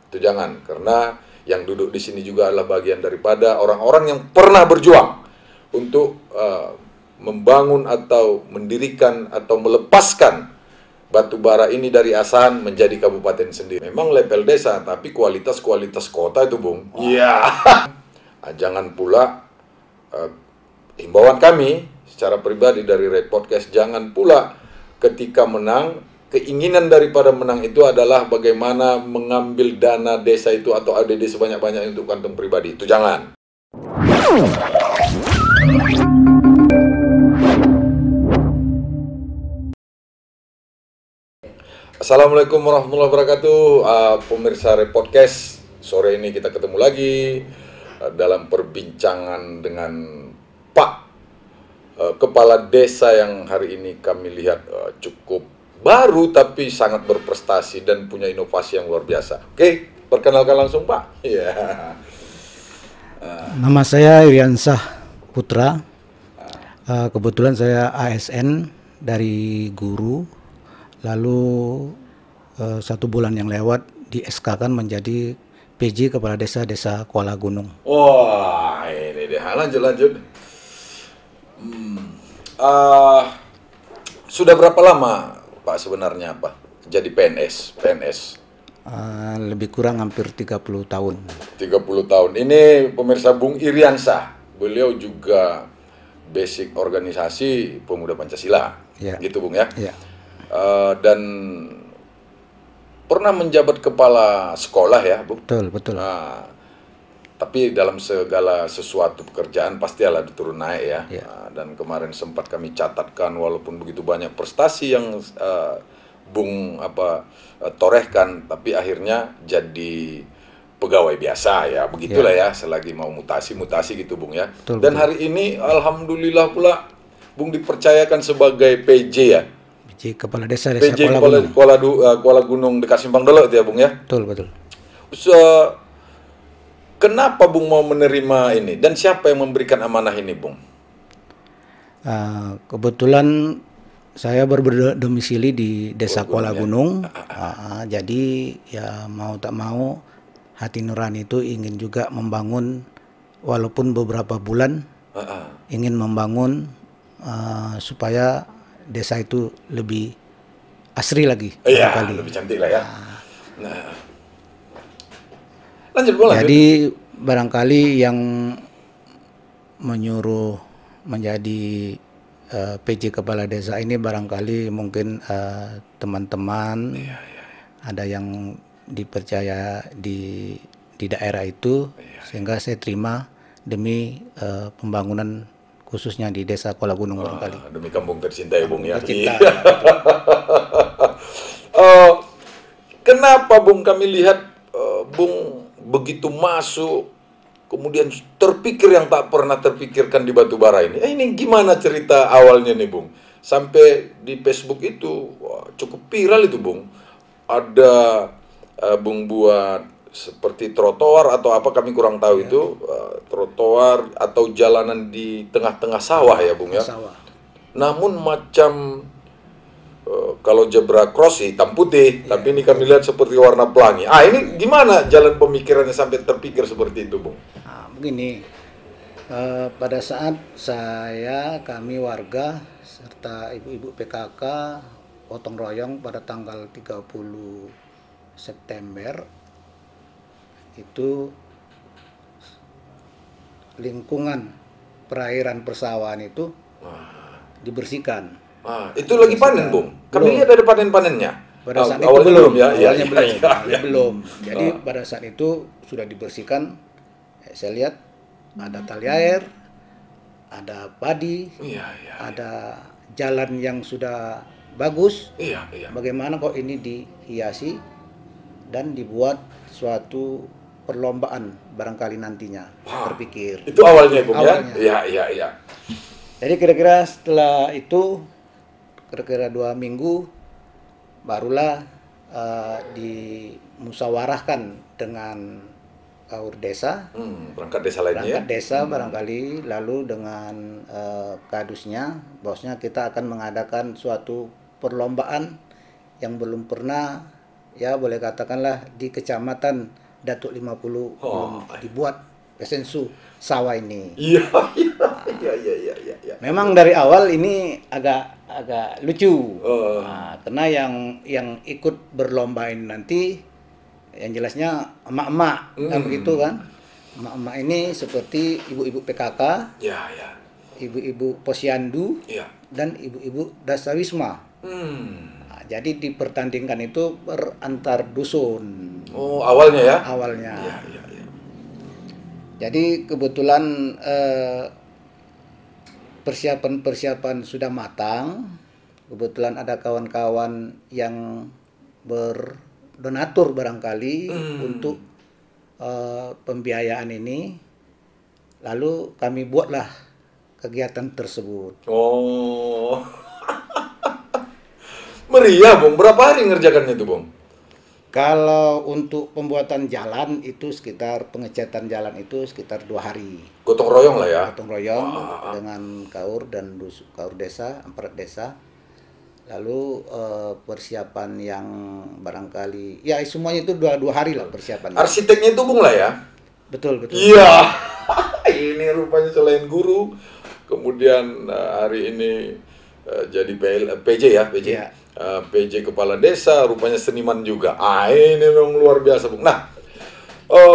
Itu jangan, karena yang duduk di sini juga adalah bagian daripada orang-orang yang pernah berjuang untuk membangun atau mendirikan atau melepaskan batu bara ini dari asahan menjadi kabupaten sendiri. Memang level desa, tapi kualitas kota itu, Bung. Iya. Jangan pula himbauan kami secara pribadi dari Red Podcast, jangan pula ketika menang, keinginan daripada menang itu adalah bagaimana mengambil dana desa itu atau ADD sebanyak-banyaknya untuk kantong pribadi. Itu jangan. Assalamualaikum warahmatullahi wabarakatuh, pemirsa Red Podcast. Sore ini kita ketemu lagi dalam perbincangan dengan Pak Kepala Desa yang hari ini kami lihat cukup baru tapi sangat berprestasi dan punya inovasi yang luar biasa. Oke, perkenalkan langsung Pak. Iya. Nama saya Iriansah Putra. Kebetulan saya ASN dari guru. Lalu 1 bulan yang lewat di SK-kan menjadi PJ Kepala Desa Kuala Gunung. Wah, ini deh. Lanjut. Sudah berapa lama Pak sebenarnya jadi PNS? Lebih kurang hampir 30 tahun. 30 tahun. Ini pemirsa Bung Iriansah. Beliau juga basic organisasi Pemuda Pancasila. Ya. Gitu Bung ya. Ya. Dan pernah menjabat kepala sekolah ya, Bung? Betul. Tapi dalam segala sesuatu pekerjaan pasti ada turun naik ya. Ya. Dan kemarin sempat kami catatkan walaupun begitu banyak prestasi yang Bung torehkan, tapi akhirnya jadi pegawai biasa ya, begitulah ya. Selagi mau mutasi gitu Bung ya. Dan hari ini alhamdulillah pula Bung dipercayakan sebagai PJ ya. PJ Kepala Desa Kuala Gunung dekat Simpang Dolok itu ya Bung ya. Betul. Kenapa Bung mau menerima ini dan siapa yang memberikan amanah ini Bung? Kebetulan saya berdomisili di Desa Kuala Gunung. Jadi ya mau tak mau hati nurani itu ingin juga membangun, walaupun beberapa bulan ingin membangun supaya desa itu lebih asri lagi. Iya, lebih cantik lah ya. Lanjut. Jadi barangkali yang menyuruh menjadi PJ Kepala Desa ini barangkali mungkin teman-teman ada yang dipercaya di daerah itu, sehingga saya terima demi pembangunan khususnya di Desa Kuala Gunung barangkali. Demi kampung tercinta ya Bung ya. Tercinta. Kenapa Bung kami lihat Bung begitu masuk, kemudian terpikir yang tak pernah terpikirkan di batubara ini. Ini gimana cerita awalnya nih Bung? Sampai di Facebook itu cukup viral itu Bung. Ada Bung buat seperti trotoar atau apa kami kurang tahu itu, trotoar atau jalanan di tengah-tengah sawah ya Bung ya. Sawah. Namun macam kalau zebra cross hitam putih, tapi ini kami lihat seperti warna pelangi. Ini gimana jalan pemikirannya sampai terpikir seperti itu, Bung? Begini, pada saat kami warga serta ibu-ibu PKK gotong royong pada tanggal 30 September itu lingkungan perairan persawahan itu dibersihkan. Itu lagi panen, Bung. Kami lihat ada panen-panennya. Pada saat awalnya itu belum, ya. Awalnya Ya. belum. Jadi pada saat itu sudah dibersihkan. Saya lihat ada tali air, ada padi, ada jalan yang sudah bagus. Bagaimana kok ini dihiasi dan dibuat suatu perlombaan barangkali nantinya. Terpikir. Itu awalnya, Bung ya? Iya. Jadi kira-kira setelah itu, kira-kira 2 minggu barulah dimusyawarahkan dengan KUR desa, perangkat desa lainnya. Barangkali, lalu dengan kadusnya, bosnya kita akan mengadakan suatu perlombaan yang belum pernah ya boleh katakanlah di Kecamatan Datuk 50 belum dibuat Pesensu sawah ini. Iya, iya. Memang dari awal ini agak lucu. Nah, karena yang ikut berlomba ini nanti yang jelasnya emak-emak kan begitu kan. Emak-emak ini seperti ibu-ibu PKK, ya, ya, ibu-ibu posyandu, ya, dan ibu-ibu dasawisma. Nah, jadi dipertandingkan itu per antar dusun. Oh, awalnya ya? Awalnya. Ya, ya, ya. Jadi kebetulan persiapan sudah matang. Kebetulan ada kawan-kawan yang berdonatur barangkali untuk pembiayaan ini. Lalu kami buatlah kegiatan tersebut. Oh. Meriah, Bung. Berapa hari ngerjakannya itu, Bung? Kalau untuk pembuatan jalan itu sekitar pengecatan jalan itu sekitar 2 hari. Gotong royong lah ya. Gotong royong dengan kaur dan kaur desa, aparat desa. Lalu persiapan yang barangkali ya semuanya itu dua hari lah persiapannya. Arsiteknya itu Bung lah ya. Betul. Iya. Ini rupanya selain guru, kemudian hari ini jadi PJ ya, PJ. Ya. PJ kepala desa, rupanya seniman juga. Ini memang luar biasa, Bung. Nah,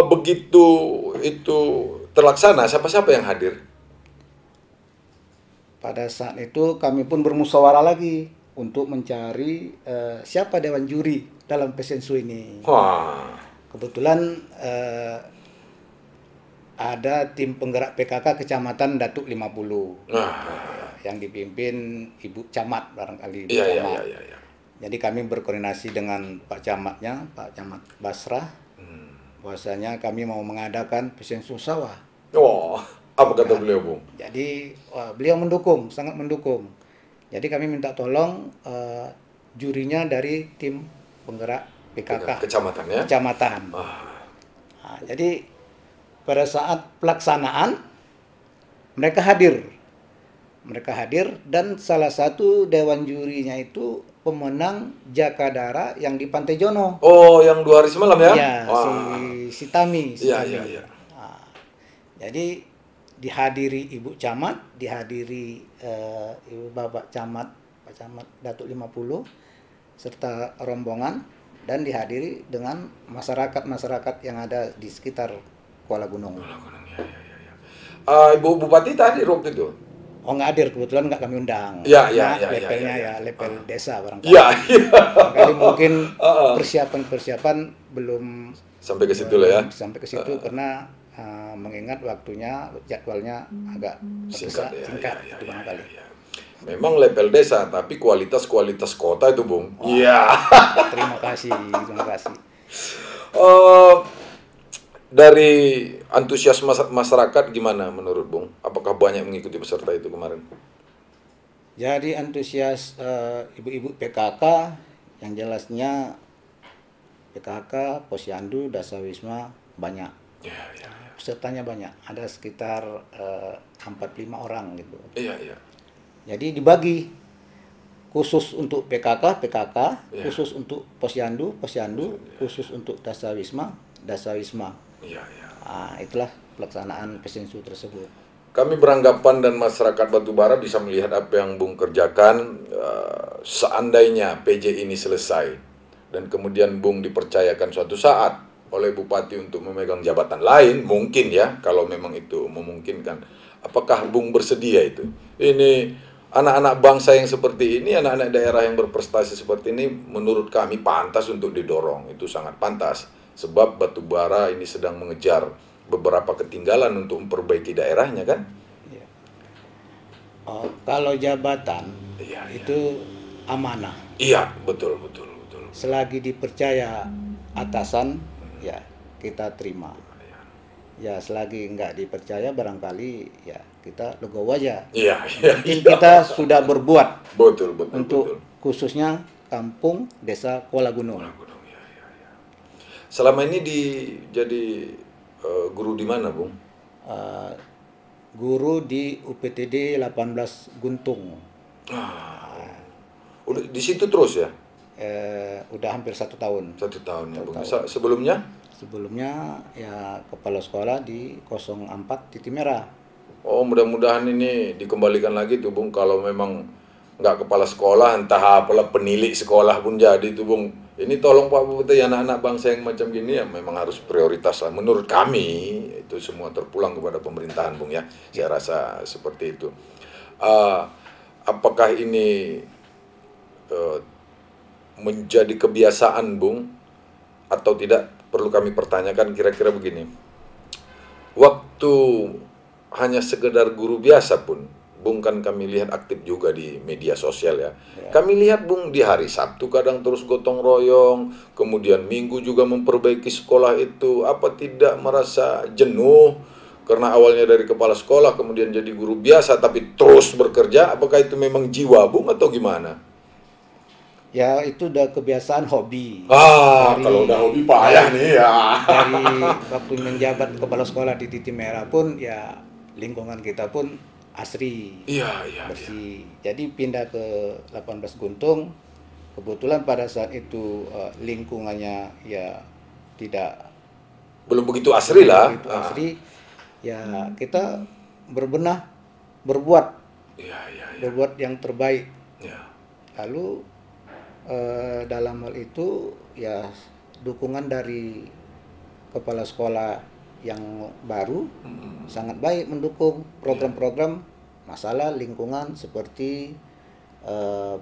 begitu itu terlaksana, siapa-siapa yang hadir? Pada saat itu kami pun bermusyawarah lagi untuk mencari siapa dewan juri dalam Pesensu ini. Wah. Kebetulan ada tim penggerak PKK Kecamatan Datuk 50. Yang dipimpin Ibu Camat barangkali. Iya. Jadi kami berkoordinasi dengan Pak Camatnya, Pak Camat Basrah. Bahwasanya kami mau mengadakan Pesensu sawah. Oh, apa kata beliau, Bung? Jadi beliau mendukung, sangat mendukung. Jadi kami minta tolong jurinya dari tim penggerak PKK Kecamatan ya? Kecamatan. Nah, jadi pada saat pelaksanaan mereka hadir dan salah satu dewan jurinya itu pemenang Jakadara yang di Pantai Jono. Oh, yang 2 hari semalam ya? Ya, si Tami. Iya. Nah, jadi dihadiri Ibu Camat, dihadiri Ibu Bapak Camat, Pak Camat Datuk 50 serta rombongan dan dihadiri dengan masyarakat yang ada di sekitar Kuala Gunung. Ibu Bupati tadi waktu itu? Oh, nggak hadir, kebetulan nggak kami undang. Iya. Levelnya ya level desa barangkali. Iya. Barangkali mungkin persiapan belum sampai ke situ lah ya. Sampai ke situ karena mengingat waktunya, jadwalnya agak singkat itu barangkali. Memang level desa, tapi kualitas kota itu, Bung. Iya. Terima kasih. Dari antusias masyarakat gimana menurut Bung? Apakah banyak mengikuti peserta itu kemarin? Jadi antusias ibu-ibu PKK yang jelasnya PKK, posyandu, dasawisma banyak. Ya. Pesertanya banyak, ada sekitar 45 orang gitu. Iya. Jadi dibagi khusus untuk PKK, ya. Khusus untuk posyandu, khusus untuk dasawisma. Iya. Itulah pelaksanaan Pesensu tersebut. Kami beranggapan dan masyarakat Batubara bisa melihat apa yang Bung kerjakan seandainya PJ ini selesai dan kemudian Bung dipercayakan suatu saat oleh Bupati untuk memegang jabatan lain, mungkin ya, kalau memang itu memungkinkan. Apakah Bung bersedia itu? Ini anak-anak bangsa yang seperti ini, anak-anak daerah yang berprestasi seperti ini, menurut kami pantas untuk didorong. Itu sangat pantas. Sebab Batubara ini sedang mengejar beberapa ketinggalan untuk memperbaiki daerahnya kan? Ya. Kalau jabatan itu amanah. Iya, betul. Selagi dipercaya atasan, ya kita terima. Ya selagi nggak dipercaya barangkali ya kita legowo aja. Iya. Kita sudah berbuat. Betul. Untuk khususnya kampung desa Kuala Gunung. Ya. Selama ini jadi guru di mana, Bung? Guru di UPTD 18 Guntung. Udah di situ terus ya? udah hampir 1 tahun. 1 tahun ya, Bung. 1 tahun. Sebelumnya? Sebelumnya ya kepala sekolah di 04 Titik Merah. Oh, mudah-mudahan ini dikembalikan lagi tuh, Bung. Kalau memang nggak kepala sekolah, entah apalah penilik sekolah pun jadi tuh, Bung. Ini tolong Pak Bupati, anak-anak bangsa yang macam gini ya memang harus prioritas lah. Menurut kami itu semua terpulang kepada pemerintahan, Bung ya. Saya rasa seperti itu. Apakah ini menjadi kebiasaan, Bung, atau tidak? Perlu kami pertanyakan kira-kira begini. Waktu hanya sekedar guru biasa pun, Bung, kan kami lihat aktif juga di media sosial ya. Kami lihat, Bung, di hari Sabtu kadang terus gotong royong, kemudian Minggu juga memperbaiki sekolah itu. Apa tidak merasa jenuh karena awalnya dari kepala sekolah kemudian jadi guru biasa tapi terus bekerja? Apakah itu memang jiwa, Bung, atau gimana? Ya itu udah kebiasaan hobi. Kalau udah hobi payah nih ya. Dari waktu menjabat kepala sekolah di Titik Merah pun ya lingkungan kita pun asri, bersih. Jadi pindah ke 18 Guntung, kebetulan pada saat itu lingkungannya ya belum begitu asri lah. Begitu asri, ya kita berbenah, berbuat yang terbaik. Lalu dalam hal itu ya dukungan dari kepala sekolah yang baru sangat baik mendukung program-program masalah lingkungan seperti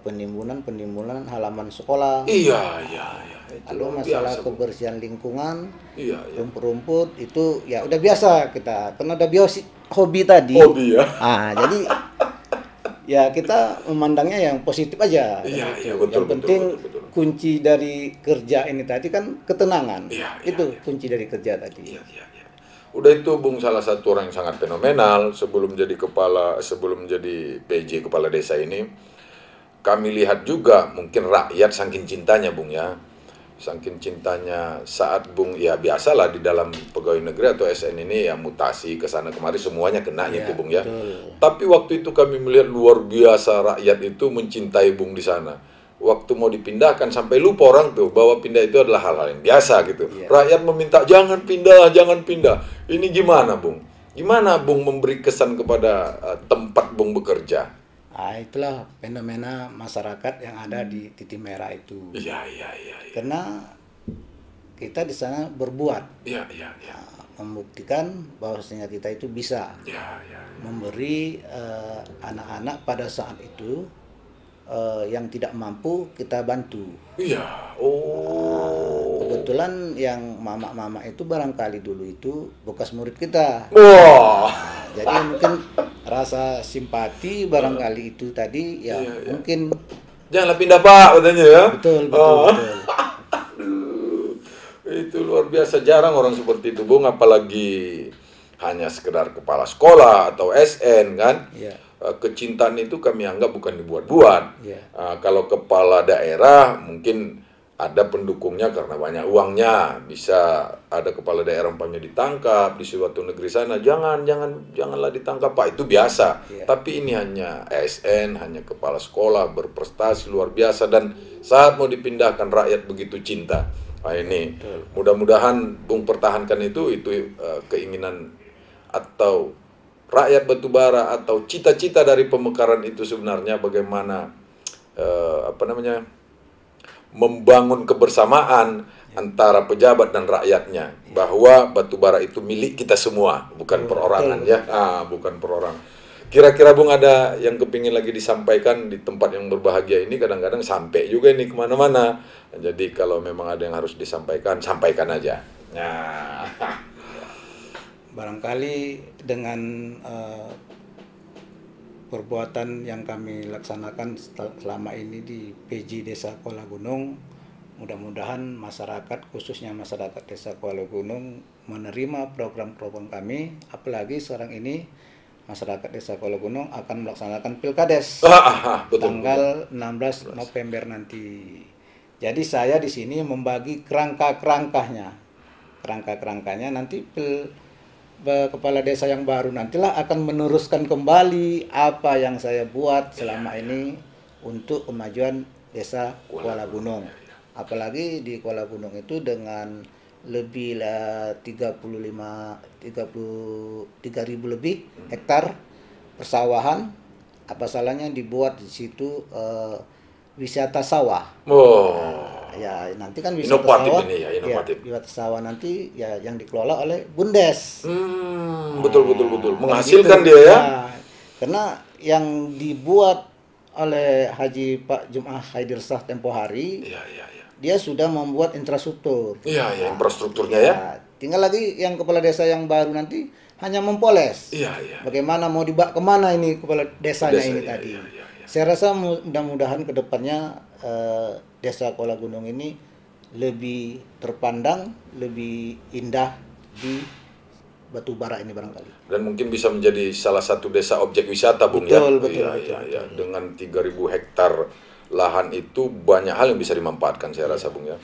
penimbunan halaman sekolah. Lalu masalah kebersihan lingkungan, rumput-rumput itu ya udah biasa kita, karena udah hobi tadi. Hobi ya. Jadi ya kita memandangnya yang positif aja. Betul, yang penting betul. Kunci dari kerja ini tadi kan ketenangan. Kunci dari kerja tadi. Udah itu, Bung, salah satu orang yang sangat fenomenal sebelum jadi PJ kepala desa ini. Kami lihat juga mungkin rakyat saking cintanya, Bung ya. Saking cintanya saat Bung, ya biasalah di dalam pegawai negeri atau SN ini ya mutasi ke sana kemari semuanya kena gitu, Bung ya. Betul. Tapi waktu itu kami melihat luar biasa rakyat itu mencintai Bung di sana. Waktu mau dipindahkan sampai lupa orang tuh bahwa pindah itu adalah hal-hal yang biasa gitu. Rakyat meminta jangan pindah. Ini gimana, Bung? Gimana Bung memberi kesan kepada tempat Bung bekerja? Itulah fenomena masyarakat yang ada di Titik Merah itu. Karena kita di sana berbuat. Membuktikan bahwasanya kita itu bisa memberi anak-anak pada saat itu yang tidak mampu kita bantu. Kebetulan yang mama-mama itu barangkali dulu itu bekas murid kita. Jadi mungkin rasa simpati barangkali itu tadi ya mungkin. Janganlah pindah, Pak, katanya ya. Betul. Itu luar biasa, jarang orang seperti itu, Bung, apalagi hanya sekedar kepala sekolah atau SN kan. Kecintaan itu kami anggap bukan dibuat-buat. Kalau kepala daerah mungkin ada pendukungnya karena banyak uangnya, bisa ada kepala daerah umpamanya ditangkap di suatu negeri sana, janganlah ditangkap, Pak, itu biasa. Tapi ini hanya ASN, hanya kepala sekolah berprestasi luar biasa, dan saat mau dipindahkan rakyat begitu cinta. Ini mudah-mudahan Bung pertahankan itu keinginan atau rakyat Batubara atau cita-cita dari pemekaran itu sebenarnya bagaimana membangun kebersamaan antara pejabat dan rakyatnya, bahwa Batubara itu milik kita semua, bukan perorangan ya. Bukan perorangan. Kira-kira Bung ada yang kepingin lagi disampaikan di tempat yang berbahagia ini? Kadang-kadang sampai juga ini kemana-mana. Jadi kalau memang ada yang harus disampaikan, sampaikan aja. Barangkali dengan perbuatan yang kami laksanakan selama ini di PJ Desa Kuala Gunung, mudah-mudahan masyarakat, khususnya masyarakat Desa Kuala Gunung, menerima program-program kami. Apalagi sekarang ini masyarakat Desa Kuala Gunung akan melaksanakan Pilkades tanggal 16 November nanti. Jadi saya di sini membagi kerangka-kerangkanya nanti kepala desa yang baru nantilah akan meneruskan kembali apa yang saya buat selama ini untuk kemajuan Desa Kuala Gunung. Apalagi di Kuala Gunung itu dengan lebih lah 33.000 lebih hektar persawahan, apa salahnya dibuat di situ wisata sawah. Ya nanti kan wisata inovatif sawah ini ya, inovatif. wisata sawah nanti ya yang dikelola oleh Bumdes. Betul. Menghasilkan gitu. dia ya. Nah, karena yang dibuat oleh Haji Pak Jum'ah Haidirshah tempo hari, dia sudah membuat infrastruktur. Infrastrukturnya ya. Tinggal lagi yang kepala desa yang baru nanti hanya mempoles. Bagaimana mau dibawa kemana ini kepala desanya ini tadi. Saya rasa mudah-mudahan ke depannya Desa Kuala Gunung ini lebih terpandang, lebih indah di Batubara ini barangkali. Dan mungkin bisa menjadi salah satu desa objek wisata, Bung. Betul. Dengan 3.000 hektar lahan itu banyak hal yang bisa dimanfaatkan, saya rasa, Bung ya.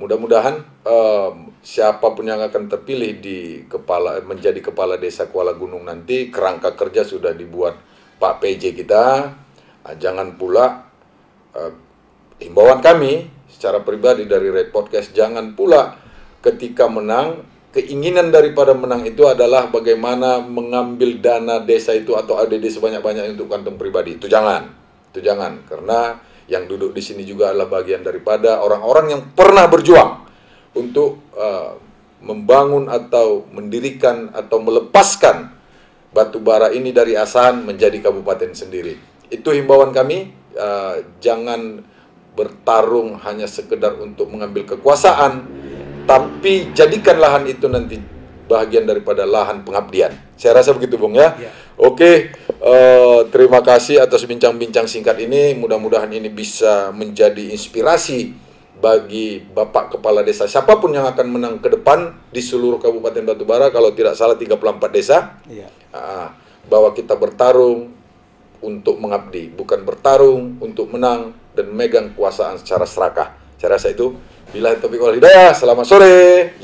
Mudah-mudahan siapapun yang akan terpilih menjadi kepala desa Kuala Gunung nanti, kerangka kerja sudah dibuat Pak PJ kita. Jangan pula himbauan kami secara pribadi dari Red Podcast, jangan pula ketika menang, keinginan daripada menang itu adalah bagaimana mengambil dana desa itu atau ADD sebanyak-banyaknya untuk kantong pribadi. Itu jangan, karena yang duduk di sini juga adalah bagian daripada orang-orang yang pernah berjuang untuk membangun atau mendirikan atau melepaskan Batubara ini dari asahan menjadi kabupaten sendiri. Itu himbauan kami, jangan bertarung hanya sekedar untuk mengambil kekuasaan, tapi jadikan lahan itu nanti bagian daripada lahan pengabdian. Saya rasa begitu, Bung ya. Oke, terima kasih atas bincang-bincang singkat ini. Mudah-mudahan ini bisa menjadi inspirasi bagi Bapak Kepala Desa siapapun yang akan menang ke depan di seluruh Kabupaten Batubara, kalau tidak salah 34 desa. Bahwa kita bertarung untuk mengabdi, bukan bertarung untuk menang dan megang kekuasaan secara serakah. Saya rasa itu. Billahi taufiq wal hidayah. Selamat sore.